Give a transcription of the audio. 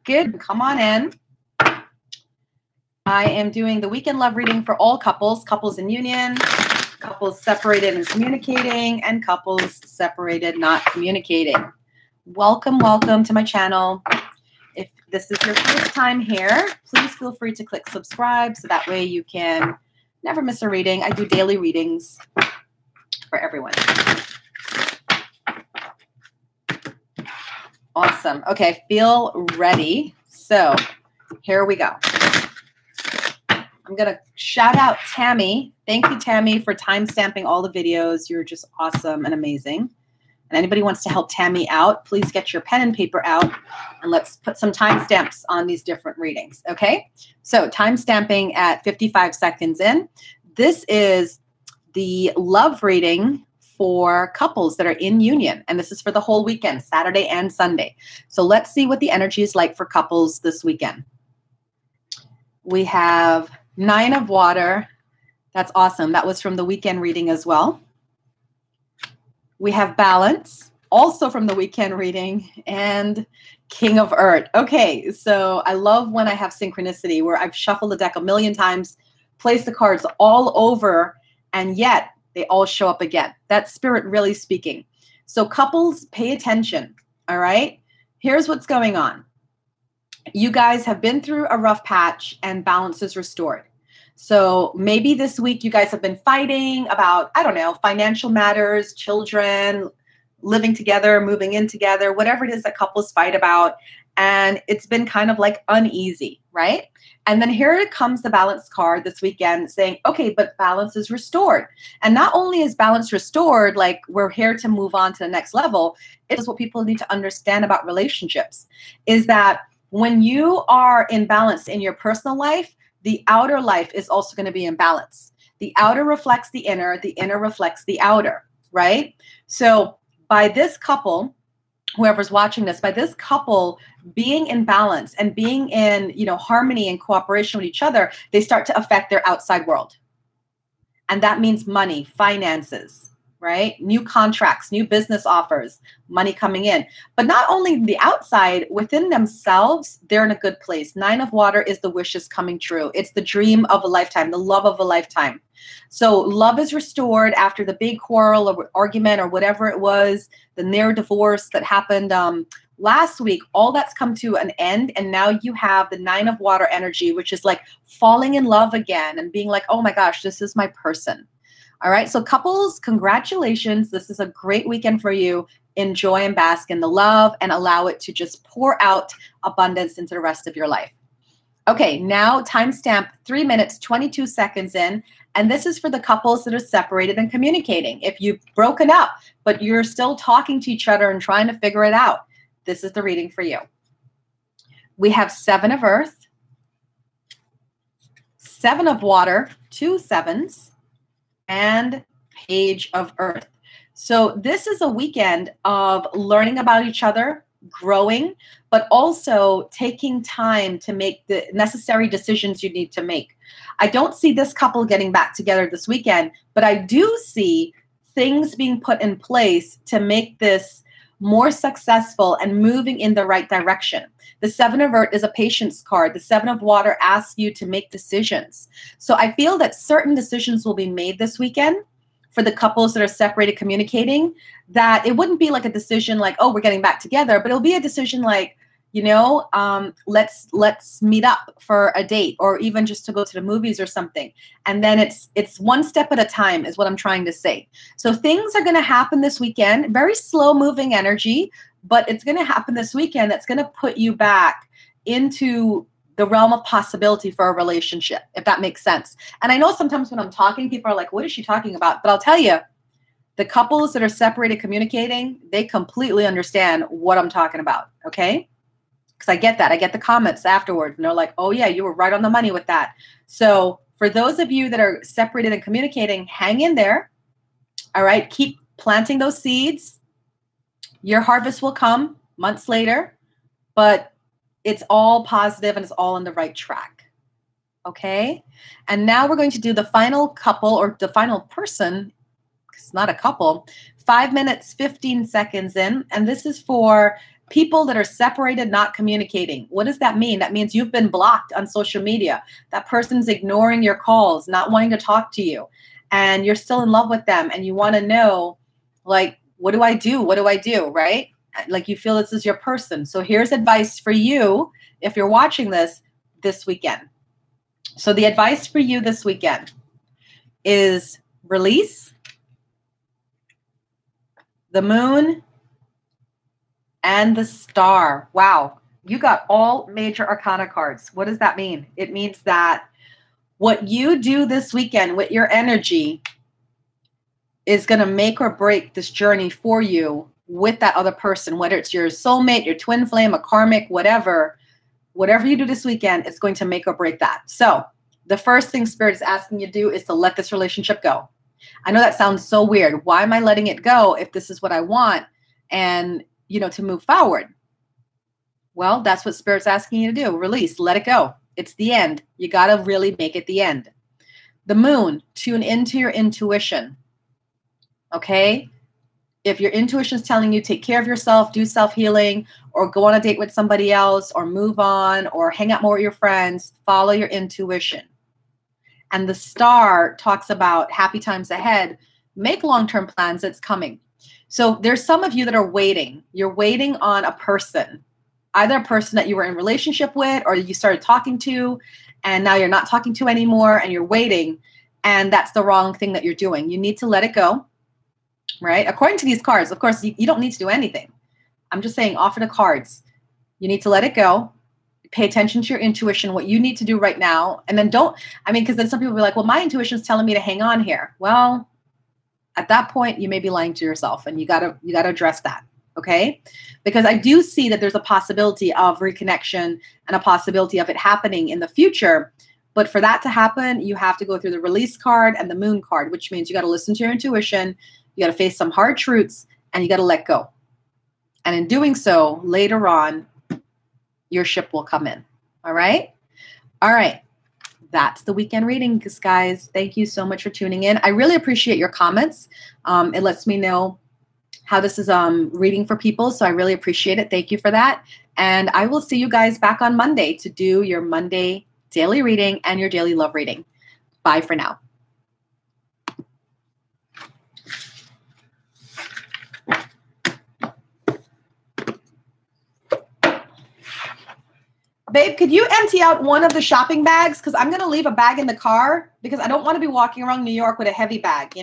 Good. Come on in. I am doing the weekend love reading for all couples, couples in union, couples separated and communicating, and couples separated not communicating. Welcome, welcome to my channel. If this is your first time here, please feel free to click subscribe so that way you can never miss a reading. I do daily readings for everyone. Awesome. Okay, feel ready. So here we go. I'm going to shout out Tammy. Thank you, Tammy, for time-stamping all the videos. You're just awesome and amazing. And anybody wants to help Tammy out, please get your pen and paper out and let's put some timestamps on these different readings, okay? So time-stamping at 55 seconds in. This is the love reading for couples that are in union, and this is for the whole weekend, Saturday and Sunday. So let's see what the energy is like for couples this weekend. We have 9 of Water. That's awesome. That was from the weekend reading as well. We have Balance, also from the weekend reading, and King of Earth. Okay, so I love when I have synchronicity where I've shuffled the deck a million times, placed the cards all over, and yet they all show up again. That's spirit really speaking. So couples, pay attention, all right? Here's what's going on. You guys have been through a rough patch and balance is restored. So maybe this week you guys have been fighting about, I don't know, financial matters, children, living together, moving in together, whatever it is that couples fight about. And it's been kind of like uneasy, right? And then here comes the balance card this weekend saying, okay, but balance is restored. And not only is balance restored, like we're here to move on to the next level, it is what people need to understand about relationships is that when you are in balance in your personal life, the outer life is also going to be in balance. The outer reflects the inner reflects the outer, right? So by this couple, whoever's watching this, by this couple being in balance and being in, harmony and cooperation with each other, they start to affect their outside world. And that means money, finances, right? New contracts, new business offers, money coming in. But not only the outside, within themselves, they're in a good place. 9 of Water is the wishes coming true. It's the dream of a lifetime, the love of a lifetime. So love is restored after the big quarrel or argument or whatever it was, the near divorce that happened last week. All that's come to an end. And now you have the 9 of Water energy, which is like falling in love again and being like, oh my gosh, this is my person. All right, so couples, congratulations. This is a great weekend for you. Enjoy and bask in the love and allow it to just pour out abundance into the rest of your life. Okay, now timestamp 3 minutes, 22 seconds in. And this is for the couples that are separated and communicating. If you've broken up, but you're still talking to each other and trying to figure it out, this is the reading for you. We have 7 of Earth, 7 of Water, 2 sevens, and Page of Earth. So this is a weekend of learning about each other, growing, but also taking time to make the necessary decisions you need to make. I don't see this couple getting back together this weekend, but I do see things being put in place to make this more successful and moving in the right direction. The 7 of Earth is a patience card. The 7 of Water asks you to make decisions. So I feel that certain decisions will be made this weekend for the couples that are separated communicating, that it wouldn't be like a decision like, oh, we're getting back together, but it'll be a decision like, let's meet up for a date or even just to go to the movies or something. And then it's one step at a time is what I'm trying to say. So things are going to happen this weekend, very slow moving energy, but it's going to happen this weekend. That's going to put you back into the realm of possibility for a relationship, if that makes sense. And I know sometimes when I'm talking, people are like, what is she talking about? But I'll tell you, the couples that are separated communicating, they completely understand what I'm talking about. Okay. Because I get that. I get the comments afterwards and they're like, oh yeah, you were right on the money with that. So for those of you that are separated and communicating, hang in there. All right. Keep planting those seeds. Your harvest will come months later, but it's all positive and it's all on the right track. Okay. And now we're going to do the final couple or the final person, weeks, not a couple. 5 minutes, 15 seconds in. And this is for people that are separated, not communicating. What does that mean? That means you've been blocked on social media. That person's ignoring your calls, not wanting to talk to you. And you're still in love with them. And you want to know, like, what do I do? What do I do? Right? Like you feel this is your person. So here's advice for you if you're watching this weekend. So the advice for you this weekend is release, the moon, and the star. Wow. You got all major arcana cards. What does that mean? It means that what you do this weekend with your energy is going to make or break this journey for you with that other person, whether it's your soulmate, your twin flame, a karmic, whatever you do this weekend, it's going to make or break that. So the first thing Spirit is asking you to do is to let this relationship go. I know that sounds so weird. Why am I letting it go if this is what I want and, to move forward? Well, that's what Spirit's asking you to do. Release, let it go. It's the end. You got to really make it the end. The moon, tune into your intuition. Okay? If your intuition is telling you take care of yourself, do self-healing, or go on a date with somebody else, or move on, or hang out more with your friends, follow your intuition. And the star talks about happy times ahead. Make long-term plans. It's coming. So there's some of you that are waiting. You're waiting on a person, either a person that you were in relationship with or you started talking to, and now you're not talking to anymore, and you're waiting. And that's the wrong thing that you're doing. You need to let it go. Right? According to these cards, of course, you don't need to do anything. I'm just saying, offer the cards. You need to let it go. Pay attention to your intuition, what you need to do right now. And then because then some people will be like, well, my intuition is telling me to hang on here. Well, at that point, you may be lying to yourself, and you gotta address that. Okay? Because I do see that there's a possibility of reconnection and a possibility of it happening in the future. But for that to happen, you have to go through the release card and the moon card, which means you got to listen to your intuition. You got to face some hard truths, and you got to let go. And in doing so, later on, your ship will come in. All right? All right. That's the weekend reading, guys. Thank you so much for tuning in. I really appreciate your comments. It lets me know how this is reading for people, so I really appreciate it. Thank you for that. And I will see you guys back on Monday to do your Monday daily reading and your daily love reading. Bye for now. Babe, could you empty out one of the shopping bags? Because I'm going to leave a bag in the car because I don't want to be walking around New York with a heavy bag,